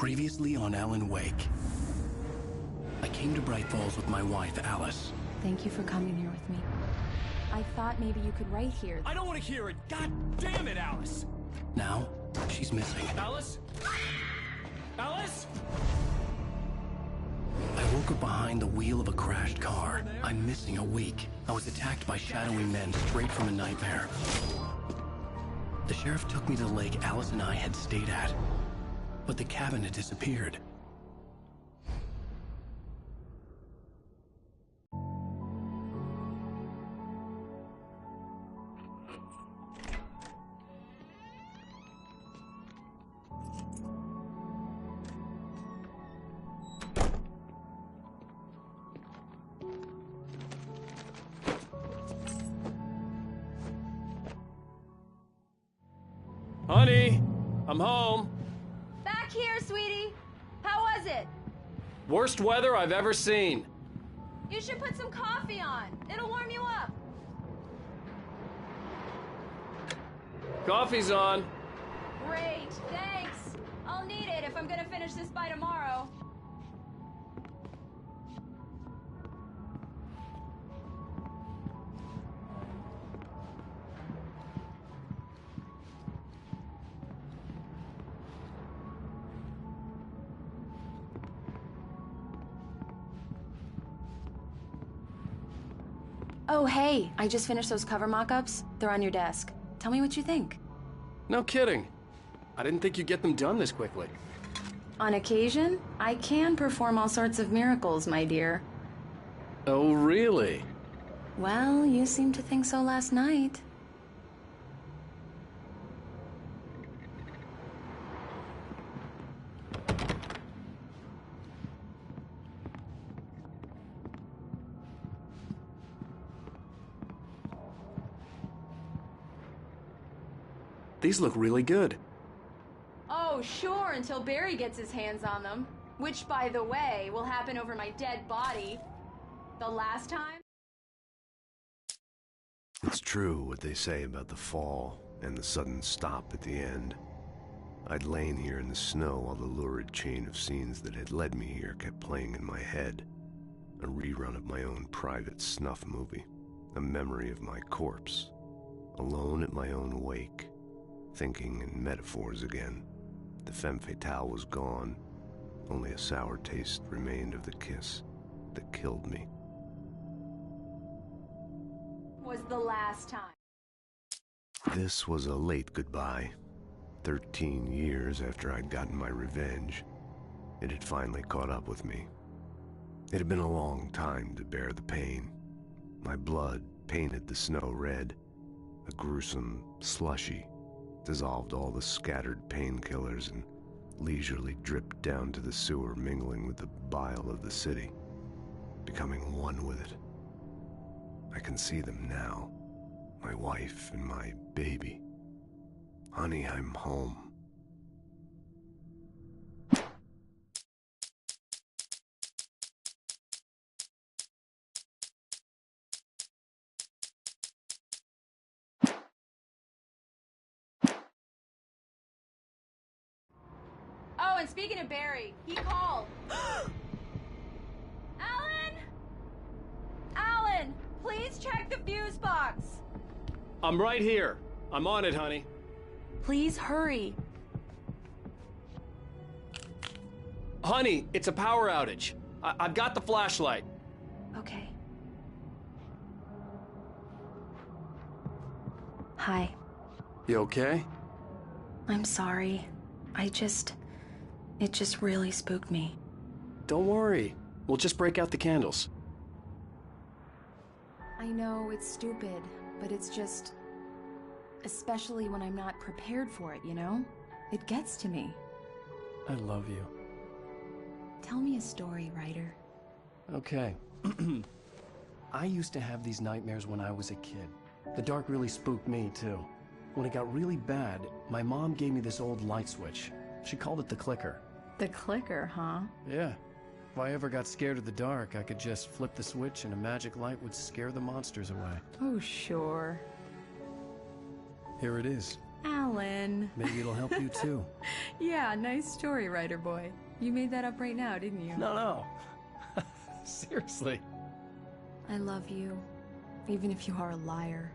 Previously on Alan Wake. I came to Bright Falls with my wife, Alice. Thank you for coming here with me. I thought maybe you could write here. I don't want to hear it! God damn it, Alice! Now, she's missing. Alice? Alice? I woke up behind the wheel of a crashed car. I'm missing a week. I was attacked by shadowy men straight from a nightmare. The sheriff took me to the lake Alice and I had stayed at. But the cabin had disappeared. Honey, I'm home. Back here, sweetie. How was it? Worst weather I've ever seen. You should put some coffee on. It'll warm you up. Coffee's on. Great, thanks. I'll need it if I'm gonna finish this by tomorrow. Oh, hey, I just finished those cover mock-ups. They're on your desk. Tell me what you think. No kidding. I didn't think you'd get them done this quickly. On occasion, I can perform all sorts of miracles, my dear. Oh, really? Well, you seemed to think so last night. These look really good. Oh, sure, until Barry gets his hands on them. Which, by the way, will happen over my dead body. The last time? It's true what they say about the fall and the sudden stop at the end. I'd lain here in the snow while the lurid chain of scenes that had led me here kept playing in my head. A rerun of my own private snuff movie. A memory of my corpse. Alone at my own wake. Thinking in metaphors again. The femme fatale was gone. Only a sour taste remained of the kiss that killed me. Was the last time. This was a late goodbye. 13 years after I'd gotten my revenge, it had finally caught up with me. It had been a long time to bear the pain. My blood painted the snow red, a gruesome slushy, dissolved all the scattered painkillers and leisurely dripped down to the sewer, mingling with the bile of the city, becoming one with it. I can see them now, my wife and my baby. Honey, I'm home. Oh, and speaking of Barry, he called. Alan! Alan, please check the fuse box. I'm right here. I'm on it, honey. Please hurry. Honey, it's a power outage. I've got the flashlight. Okay. Hi. You okay? I'm sorry. It just really spooked me. Don't worry. We'll just break out the candles. I know it's stupid, but it's just... Especially when I'm not prepared for it, you know? It gets to me. I love you. Tell me a story, writer. Okay. I used to have these nightmares when I was a kid. The dark really spooked me, too. When it got really bad, my mom gave me this old light switch. She called it the clicker. The clicker, huh? Yeah. If I ever got scared of the dark, I could just flip the switch and a magic light would scare the monsters away. Oh, sure. Here it is. Alan. Maybe it'll help you too. Yeah, nice story, writer boy. You made that up right now, didn't you? No. Seriously. I love you, even if you are a liar.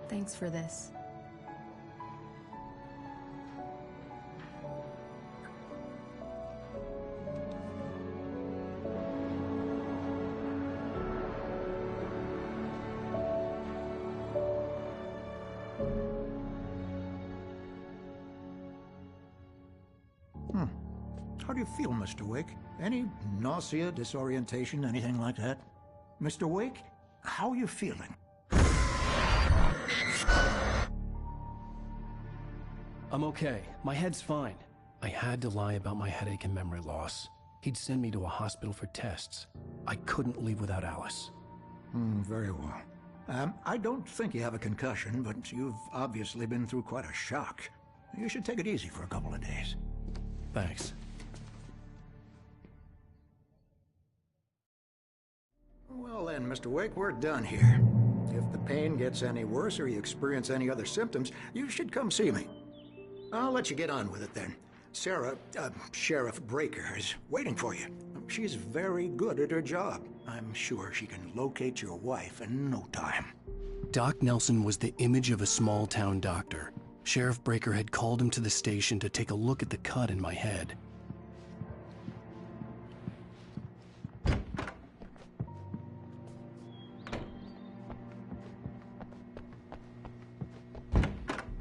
Thanks for this. How do you feel, Mr. Wake? Any nausea, disorientation, anything like that? Mr. Wake, how are you feeling? I'm okay. My head's fine. I had to lie about my headache and memory loss. He'd send me to a hospital for tests. I couldn't leave without Alice. Very well. I don't think you have a concussion, but you've obviously been through quite a shock. You should take it easy for a couple of days. Thanks. Well then, Mr. Wake, we're done here. If the pain gets any worse or you experience any other symptoms, you should come see me. I'll let you get on with it then. Sarah, Sheriff Breaker, is waiting for you. She's very good at her job. I'm sure she can locate your wife in no time. Doc Nelson was the image of a small-town doctor. Sheriff Breaker had called him to the station to take a look at the cut in my head.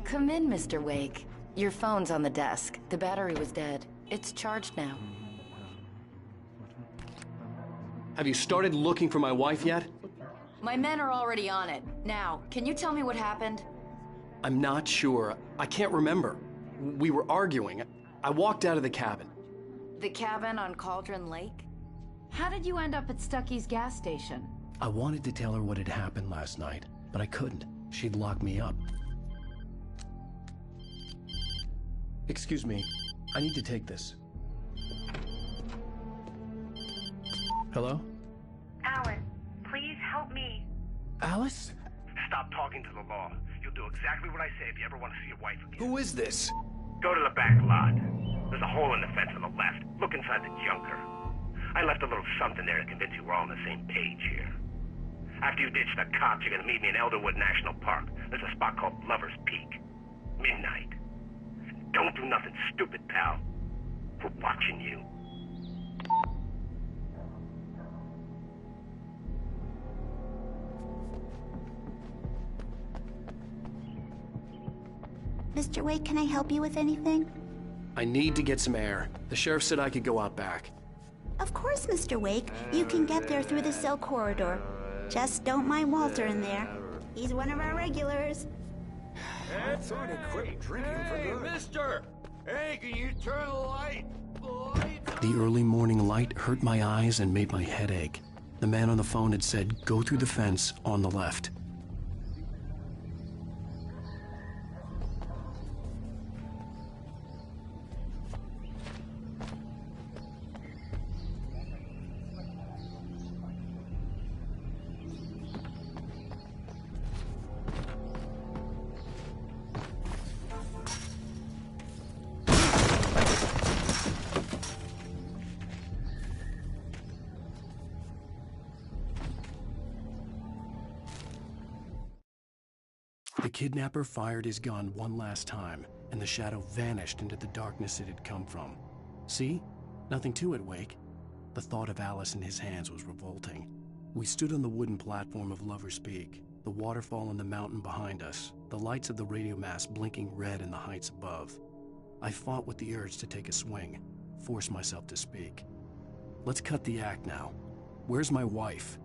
Come in, Mr. Wake. Your phone's on the desk. The battery was dead. It's charged now. Have you started looking for my wife yet? My men are already on it. Now, can you tell me what happened? I'm not sure. I can't remember. We were arguing. I walked out of the cabin. The cabin on Cauldron Lake? How did you end up at Stucky's gas station? I wanted to tell her what had happened last night, but I couldn't. She'd lock me up. Excuse me. I need to take this. Hello? Alan, please help me. Alice? Stop talking to the law. You'll do exactly what I say if you ever want to see your wife again. Who is this? Go to the back lot. There's a hole in the fence on the left. Look inside the junker. I left a little something there to convince you we're all on the same page here. After you ditch the cops, you're gonna meet me in Elderwood National Park. There's a spot called Lover's Peak. Midnight. Don't do nothing stupid, pal. We're watching you. Mr. Wake, can I help you with anything? I need to get some air. The sheriff said I could go out back. Of course, Mr. Wake. You can get there through the cell corridor. Just don't mind Walter in there. He's one of our regulars. I thought he quit drinking for good. Mister! Hey, can you turn the light? The early morning light hurt my eyes and made my head ache. The man on the phone had said, go through the fence on the left. The kidnapper fired his gun one last time, and the shadow vanished into the darkness it had come from. See? Nothing to it, Wake. The thought of Alice in his hands was revolting. We stood on the wooden platform of Lover's Peak, the waterfall on the mountain behind us, the lights of the radio mast blinking red in the heights above. I fought with the urge to take a swing, force myself to speak. Let's cut the act now. Where's my wife?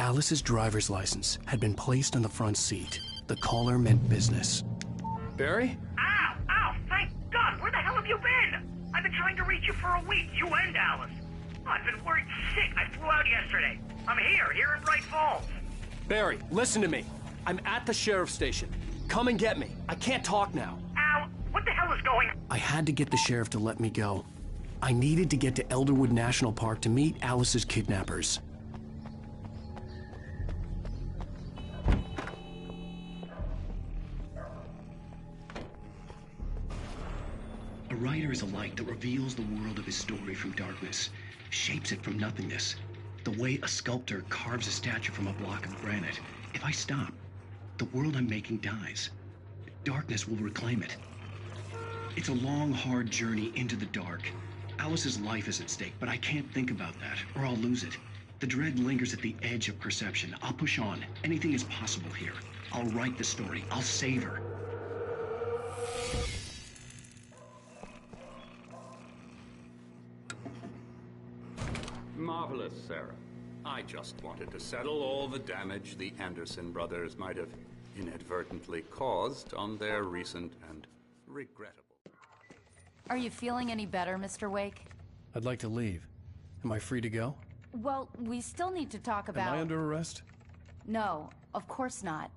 Alice's driver's license had been placed on the front seat. The caller meant business. Barry? Ow! Ow! Thank God! Where the hell have you been? I've been trying to reach you for a week, you and Alice. Oh, I've been worried sick. I flew out yesterday. I'm here in Bright Falls. Barry, listen to me. I'm at the sheriff's station. Come and get me. I can't talk now. Al, what the hell is going on? I had to get the sheriff to let me go. I needed to get to Elderwood National Park to meet Alice's kidnappers. A writer is a light that reveals the world of his story from darkness, shapes it from nothingness. The way a sculptor carves a statue from a block of granite. If I stop, the world I'm making dies. Darkness will reclaim it. It's a long, hard journey into the dark. Alice's life is at stake, but I can't think about that, or I'll lose it. The dread lingers at the edge of perception. I'll push on. Anything is possible here. I'll write the story. I'll save her. Marvelous, Sarah. I just wanted to settle all the damage the Anderson brothers might have inadvertently caused on their recent and regrettable... Are you feeling any better, Mr. Wake? I'd like to leave. Am I free to go? Well, we still need to talk about... Am I under arrest? No, of course not.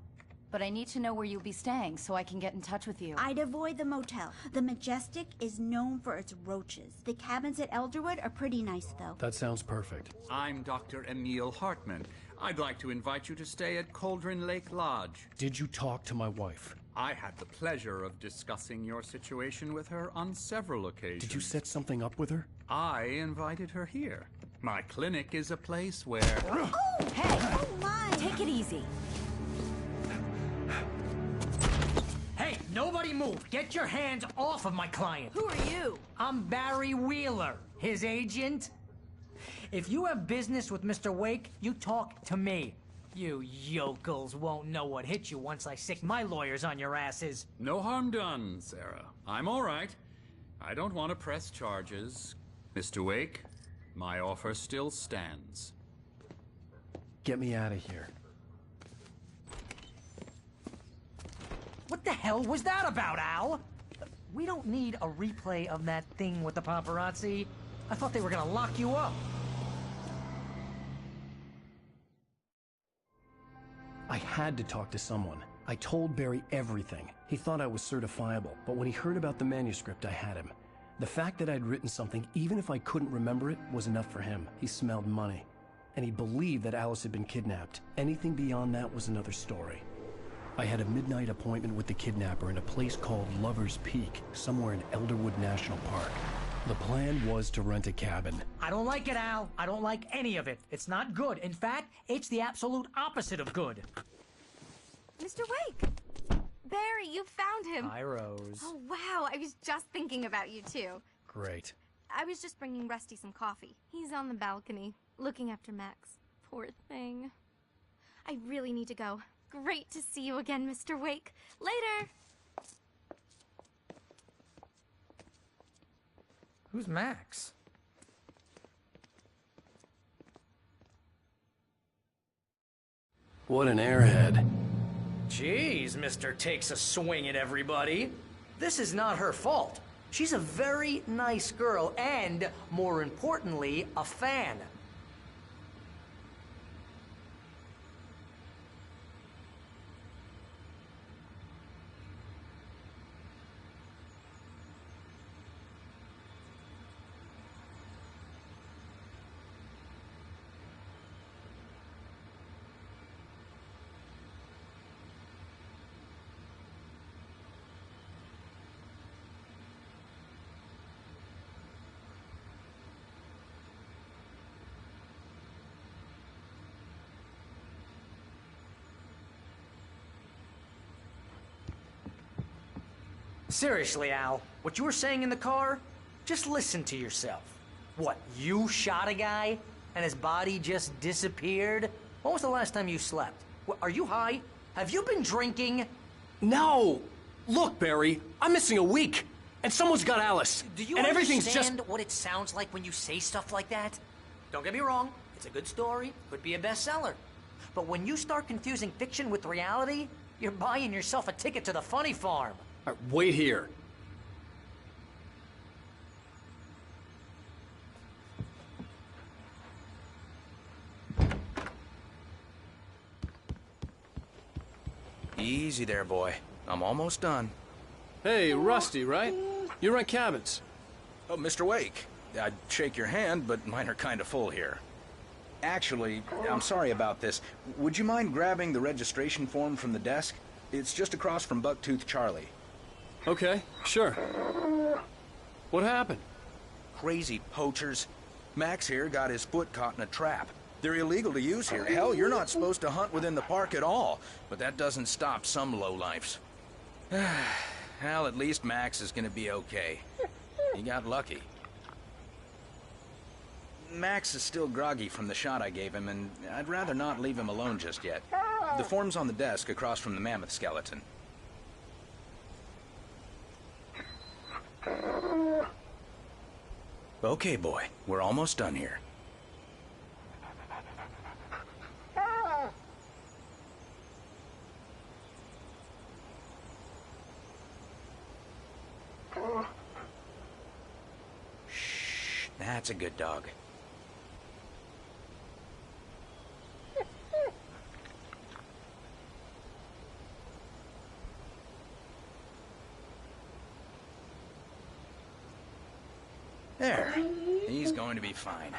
But I need to know where you'll be staying so I can get in touch with you. I'd avoid the motel. The Majestic is known for its roaches. The cabins at Elderwood are pretty nice, though. That sounds perfect. I'm Dr. Emil Hartman. I'd like to invite you to stay at Cauldron Lake Lodge. Did you talk to my wife? I had the pleasure of discussing your situation with her on several occasions. Did you set something up with her? I invited her here. My clinic is a place where... Oh, hey! Oh, my! Take it easy. Hey, nobody move! Get your hands off of my client! Who are you? I'm Barry Wheeler, his agent. If you have business with Mr. Wake, you talk to me. You yokels won't know what hit you once I sick my lawyers on your asses. No harm done, Sarah. I'm all right. I don't want to press charges. Mr. Wake, my offer still stands. Get me out of here. What the hell was that about, Al? We don't need a replay of that thing with the paparazzi. I thought they were gonna lock you up. I had to talk to someone. I told Barry everything. He thought I was certifiable, but when he heard about the manuscript, I had him. The fact that I'd written something, even if I couldn't remember it, was enough for him. He smelled money. And he believed that Alice had been kidnapped. Anything beyond that was another story. I had a midnight appointment with the kidnapper in a place called Lover's Peak, somewhere in Elderwood National Park. The plan was to rent a cabin. I don't like it, Al. I don't like any of it. It's not good. In fact, it's the absolute opposite of good. Mr. Wake! Barry, you found him! Hi, Rose. Oh, wow. I was just thinking about you, too. Great. I was just bringing Rusty some coffee. He's on the balcony, looking after Max. Poor thing. I really need to go. Great to see you again, Mr. Wake. Later! Who's Max? What an airhead. Jeez, Mr. Takes a swing at everybody. This is not her fault. She's a very nice girl and, more importantly, a fan. Seriously, Al, what you were saying in the car, just listen to yourself. What, you shot a guy and his body just disappeared? When was the last time you slept? What, are you high? Have you been drinking? No! Look, Barry, I'm missing a week, and someone's got Alice. Do you and everything's understand just... what it sounds like when you say stuff like that? Don't get me wrong, it's a good story, could be a bestseller. But when you start confusing fiction with reality, you're buying yourself a ticket to the funny farm. All right, wait here. Easy there, boy. I'm almost done. Hey, Rusty, right? You rent cabins. Oh, Mr. Wake. I'd shake your hand, but mine are kind of full here. Actually, I'm sorry about this. Would you mind grabbing the registration form from the desk? It's just across from Bucktooth Charlie. Okay, sure. What happened? Crazy poachers. Max here got his foot caught in a trap. They're illegal to use here. Hell, you're not supposed to hunt within the park at all. But that doesn't stop some lowlifes. Well, at least Max is gonna be okay. He got lucky. Max is still groggy from the shot I gave him, and I'd rather not leave him alone just yet. The form's on the desk across from the mammoth skeleton. Okay, boy. We're almost done here. Shh. That's a good dog. There. He's going to be fine.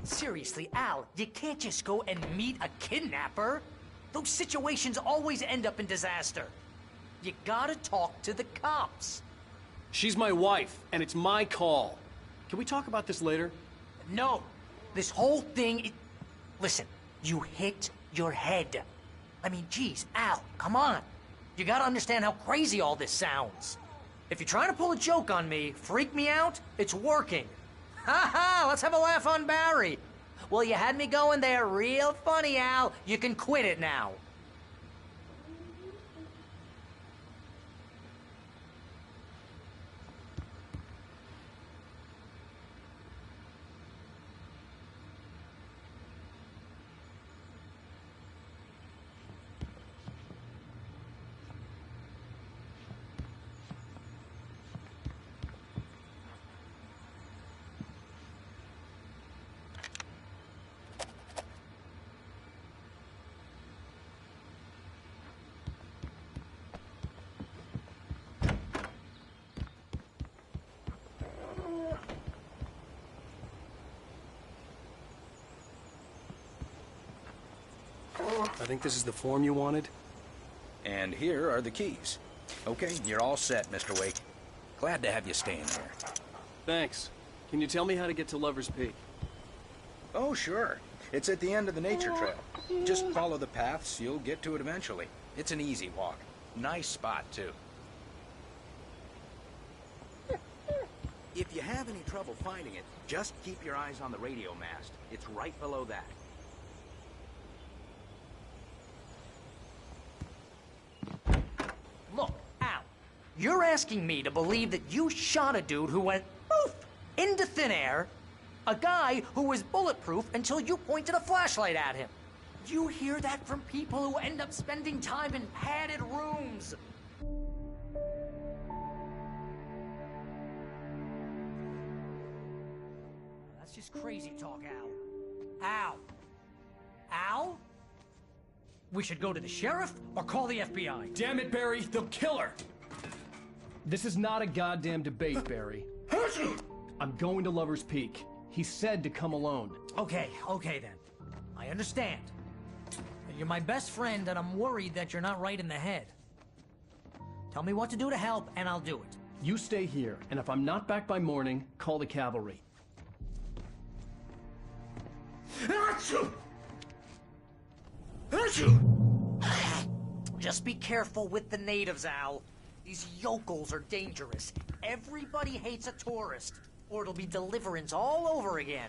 Seriously, Al, you can't just go and meet a kidnapper. Those situations always end up in disaster. You gotta talk to the cops. She's my wife, and it's my call. Can we talk about this later? No. This whole thing... Listen, you hit your head. I mean, geez, Al, come on. You gotta understand how crazy all this sounds. If you're trying to pull a joke on me, freak me out, it's working. Ha ha! Let's have a laugh on Barry. Well, you had me going there real funny, Al. You can quit it now. I think this is the form you wanted. And here are the keys. Okay, you're all set, Mr. Wake. Glad to have you staying there. Thanks. Can you tell me how to get to Lover's Peak? Oh, sure. It's at the end of the nature trail. Just follow the paths, you'll get to it eventually. It's an easy walk. Nice spot, too. If you have any trouble finding it, just keep your eyes on the radio mast. It's right below that. Look, Al, you're asking me to believe that you shot a dude who went poof into thin air, a guy who was bulletproof until you pointed a flashlight at him. You hear that from people who end up spending time in padded rooms. That's just crazy talk, Al. Al, Al? We should go to the sheriff or call the FBI. Damn it, Barry, they'll kill her! This is not a goddamn debate, Barry. I'm going to Lover's Peak. He said to come alone. Okay then. I understand. You're my best friend, and I'm worried that you're not right in the head. Tell me what to do to help, and I'll do it. You stay here, and if I'm not back by morning, call the cavalry. Just be careful with the natives, Al. These yokels are dangerous. Everybody hates a tourist, or it'll be Deliverance all over again.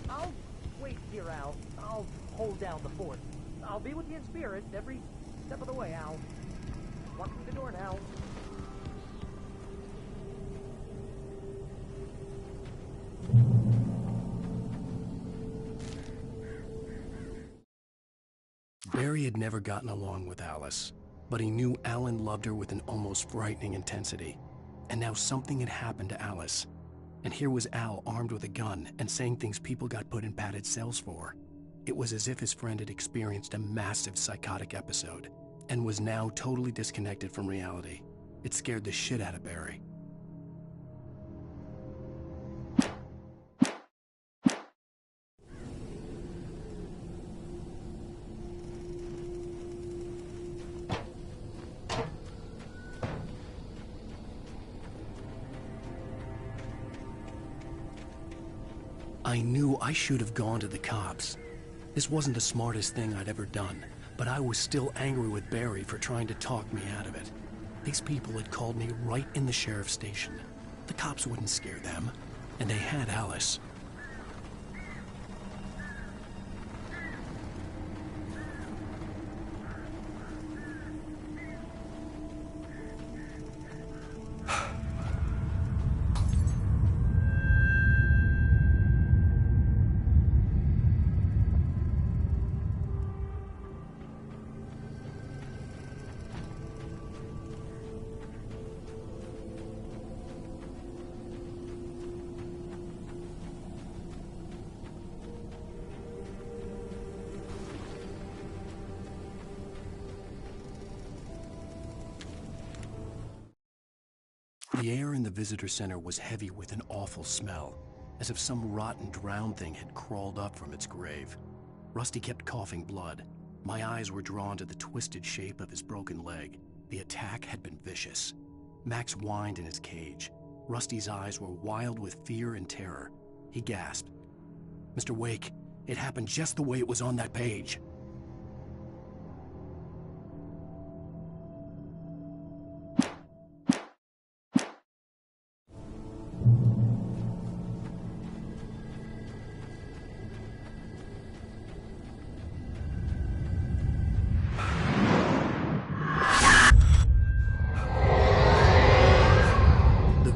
I'll wait here, Al. I'll hold down the fort. I'll be with you in spirit every step of the way, Al. Walk through the door now. Barry had never gotten along with Alice, but he knew Alan loved her with an almost frightening intensity. And now something had happened to Alice. And here was Al armed with a gun and saying things people got put in padded cells for. It was as if his friend had experienced a massive psychotic episode and was now totally disconnected from reality. It scared the shit out of Barry. I knew I should have gone to the cops. This wasn't the smartest thing I'd ever done, but I was still angry with Barry for trying to talk me out of it. These people had called me right in the sheriff's station. The cops wouldn't scare them, and they had Alice. The air in the visitor center was heavy with an awful smell, as if some rotten drowned thing had crawled up from its grave. Rusty kept coughing blood. My eyes were drawn to the twisted shape of his broken leg. The attack had been vicious. Max whined in his cage. Rusty's eyes were wild with fear and terror. He gasped. "Mr. Wake, it happened just the way it was on that page."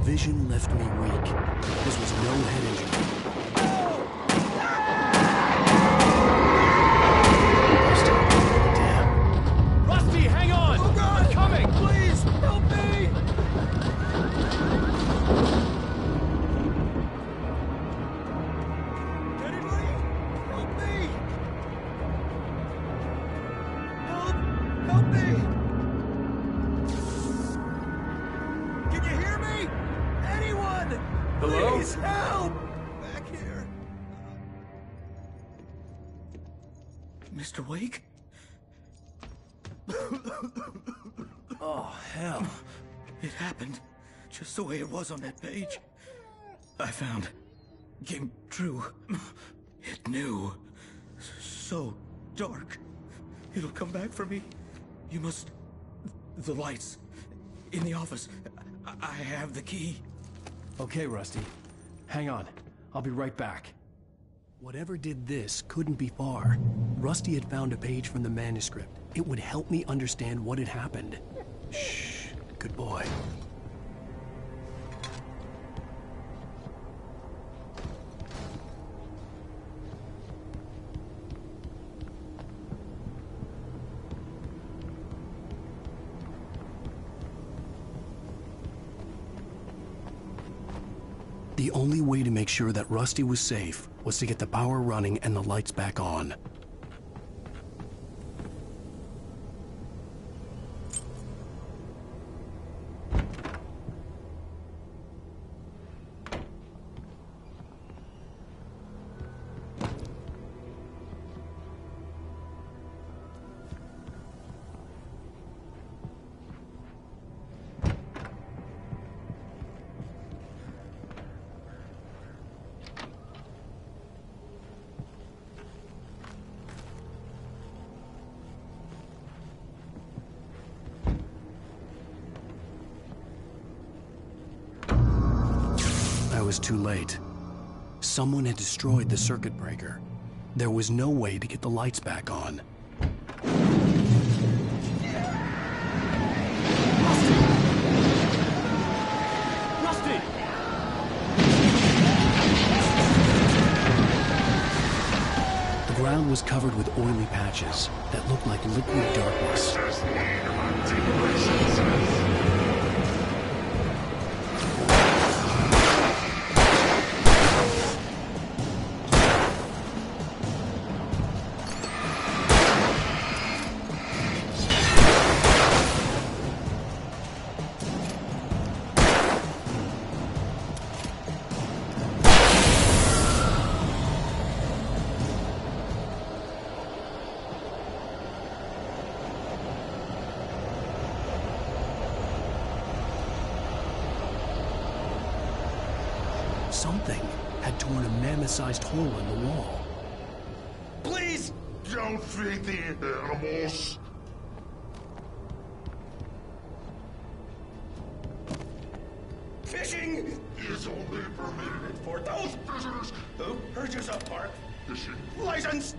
Vision left me weak. This was no head injury. Damn. Rusty, hang on! Oh God! I'm coming! Please, help me! Anybody? Help me! Help me! Can you hear me? Anyone! Hello? Please help! Back here. Mr. Wake? Oh, hell. It happened just the way it was on that page. I found. Came true. It knew. So dark. It'll come back for me. You must... The lights. In the office. I have the key. Okay, Rusty. Hang on. I'll be right back. Whatever did this couldn't be far. Rusty had found a page from the manuscript. It would help me understand what had happened. Shh. Good boy. The only way to make sure that Rusty was safe was to get the power running and the lights back on. I was too late. Someone had destroyed the circuit breaker. There was no way to get the lights back on. Rusty! The ground was covered with oily patches that looked like liquid darkness. Something had torn a mammoth-sized hole in the wall. Please! Don't feed the animals! Fishing is only permitted for those visitors who purchase a park fishing license.